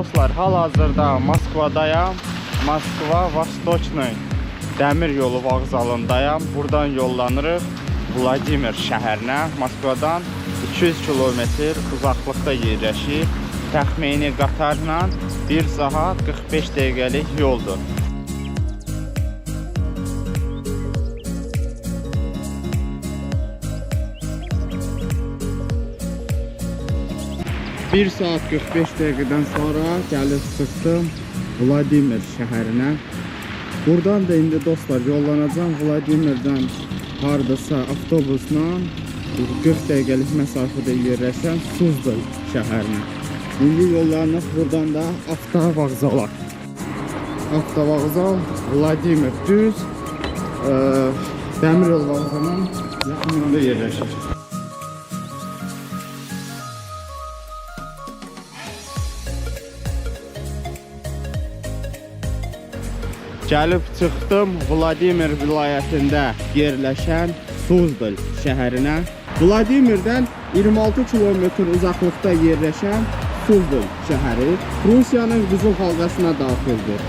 Dostlar, hal-hazırda Moskvadayam. Moskva Vostochnoy dəmir yolu vağzalındayam. Buradan yollanırıq Vladimir şəhərinə. Moskvadan 200 kilometr uzaqlıqda yerləşir. Təxmini qatarla 1 saat 45 dəqiqəlik yoldur. Bir saat 45 dəqiqədən sonra gəlib çıxdım Vladimir şəhərinə. Buradan da indi dostlar yollanacağım Vladimirdən hardasa avtobusla 40 dəqiqəlik məsafədə yerləşən Suzdal şəhərinə. İndi yollanıb buradan da avtovağzala. Avtovağzal Vladimir düz dəmir yol vağzalının yaxınlığında yerləşir. Gəlib çıxdım Vladimir vilayətində yerləşən Suzdal şəhərinə. Vladimirdən 26 kilometr uzaqlıqda yerləşən Suzdal şəhəri Rusiyanın qızıl halqasına daxildir.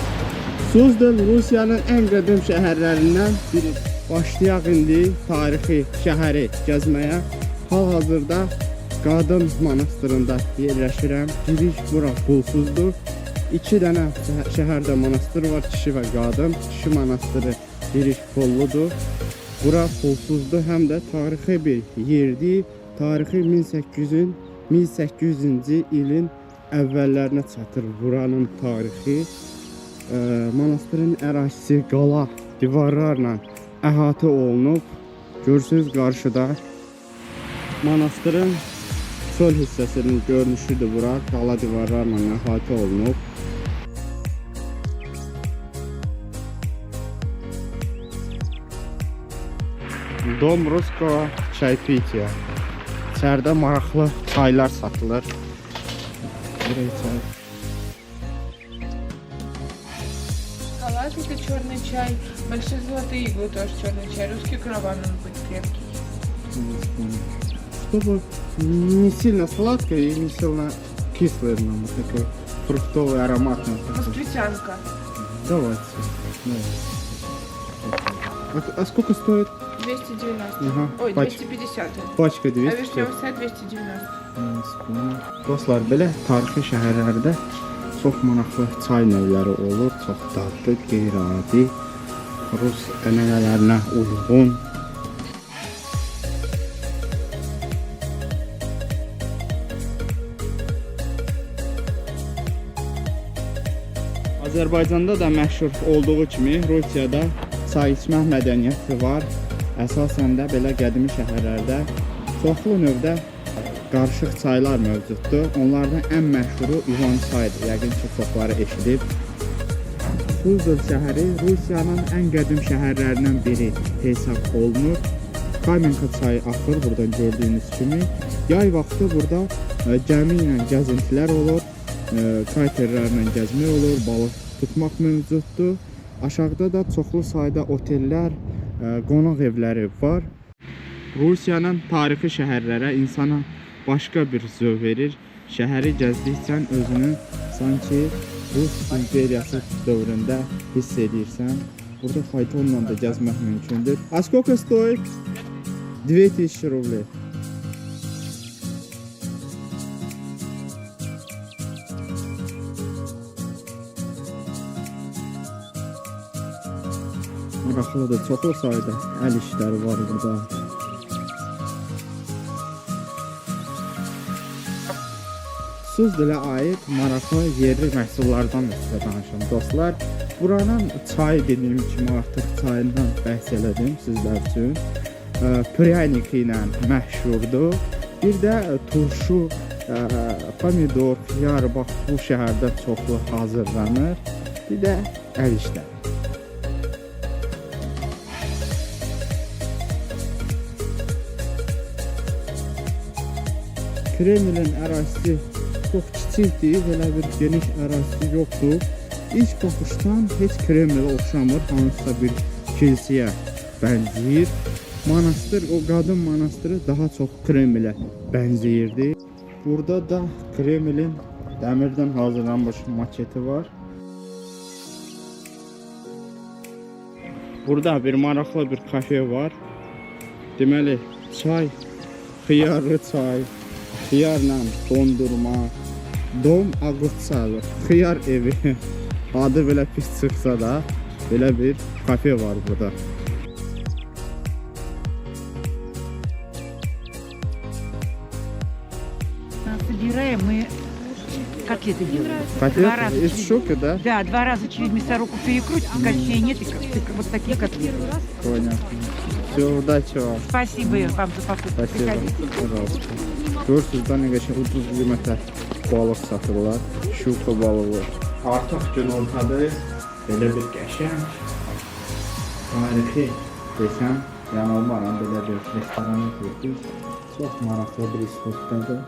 Suzdal Rusiyanın ən qədim şəhərlərindən biri. Başlayaq indi tarixi şəhəri gəzməyə. Hal-hazırda Qadın monastırında yerləşirəm. Giriş bura pulsuzdur. 2 dənə şəhərdə monastır var, kişi və qadın. Kişi monastırı giriş pulludur. Bura pulsuzdur, həm də tarixi bir yerdir. Tarixi 1800-cü ilin əvvəllərinə çatır buranın tarixi. Monastırın ərazisi qala divarlarla əhatə olunub. Görürsünüz qarşıda monastırın sol hissəsinin görünüşüdür bura. Qala divarlarla əhatə olunub. Dom Rusko Çaypitiya. İçəridə maraqlı çaylar satılır. Шоколад это черный чай, большие золотые иглы тоже черный чай, русский караван он будет крепкий. Чтобы не сильно сладкое и не сильно кислое, нам такой фруктовый ароматный. Москвитянка. Давайте. А сколько стоит? 290. Ага, Ой, пачка. 250. Paçka А 200. вишневый сад 290. Dostlar, belə tarixi şəhərlərdə çox maraqlı çay növləri olur. Çox dadlı, qeyri-adi, Rus ənənələrinə uyğun. Azərbaycanda da məşhur olduğu kimi Rusiyada çay içmək mədəniyyəti var. Əsasən də belə qədimi şəhərlərdə çoxlu növdə qarışıq çaylar mövcuddur. Onlardan ən məşhuru İvan çayıdır. Yəqin ki, çoxları eşidib. Suzdal şəhəri Rusiyanın ən qədim şəhərlərindən biri hesab olunur. Kamenka çayı axır buradan gördüyünüz kimi. Yay vaxtı burada gəmi ilə gəzintilər olur. Kayterlərlə gəzmək olur, balıq tutmaq mövcuddur. Aşağıda da çoxlu sayda otellər, qonaq evləri var. Rusiyanın tarixi şəhərlərə insana başqa bir zövq verir. Şəhəri gəzdikcən özünü sanki Rus imperiyası dövründə hiss edirsən. Burada faytonla da gəzmək mümkündür. A skолько стоит? 2000 рублей. Maraqlıdır, çoxlu sayda əl işləri var burada. Suzdal'a aid maraqlı yerli məhsullardan sizə danışım dostlar. Buranın çay dediyim kimi artıq çayından bəhs elədim sizlər üçün. Pryanik ilə məşhurdur. Bir də turşu, pomidor, xiyar bax bu şəhərdə çoxlu hazırlanır. Bir də əl işləri. Kremlin ərazisi çox kiçikdir, belə bir geniş ərazisi yoxdur. İlk baxışdan heç Kremlə oxşamır, hansısa bir kilsəyə bənzəyir. Monastır, o qadın monastırı daha çox Kremlə bənzəyirdi. Burada da Kremlin Dəmirdən hazırlanmış maketi var. Burada bir maraqlı bir kafe var. Deməli, çay, xiyarlı çay, xiyarla dondurma, dom ağıtsalı, xiyar evi. Adı belə pis çıxsa da, belə bir kafe var burada. Собираем мы котлеты делаем. Котлеты Два раза из через- шуки, да? Да, 2 раза через мясорубку перекрутить, костей нет, и вот такие котлеты. Понятно. Все, удачи вам. Спасибо вам за покупку. Спасибо. Приходите. Пожалуйста. Görürsünüz da ne geçen ucuz qiymətə balıq satırlar. Şuka balığı. Artıq günortadır. Belə bir qəşəng, tarixi desəm, yanılmaram, belə bir restorana girdik. Çox maraqlı bir spotdadır.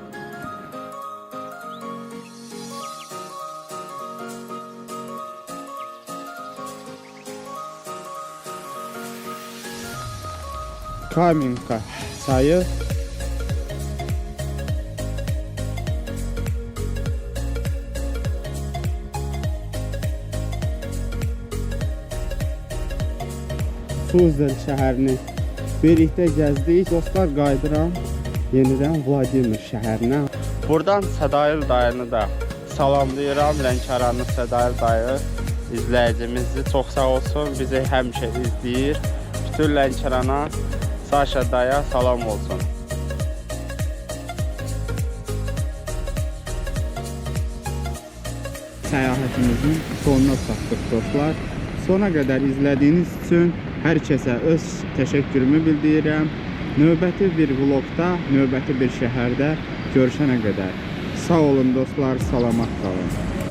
Kaminka çayı. Tuzla şəhərini birlikdə gəzdik. Dostlar, qayıdıram yenidən Vladimir şəhərinə. Buradan Sədayıl dayını da salamlayıram. Lənkəranlı Sədayıl dayı izləyicimizdir. Çox sağ olsun, bizi həmişə izləyir. Bütün Lənkərana, Saşa daya salam olsun. Səyahətimizin sonuna çatdıq dostlar. Sona qədər izlədiyiniz üçün hər kəsə öz təşəkkürümü bildirirəm. Növbəti bir vlogda, növbəti bir şəhərdə görüşənə qədər. Sağ olun dostlar, salamat qalın.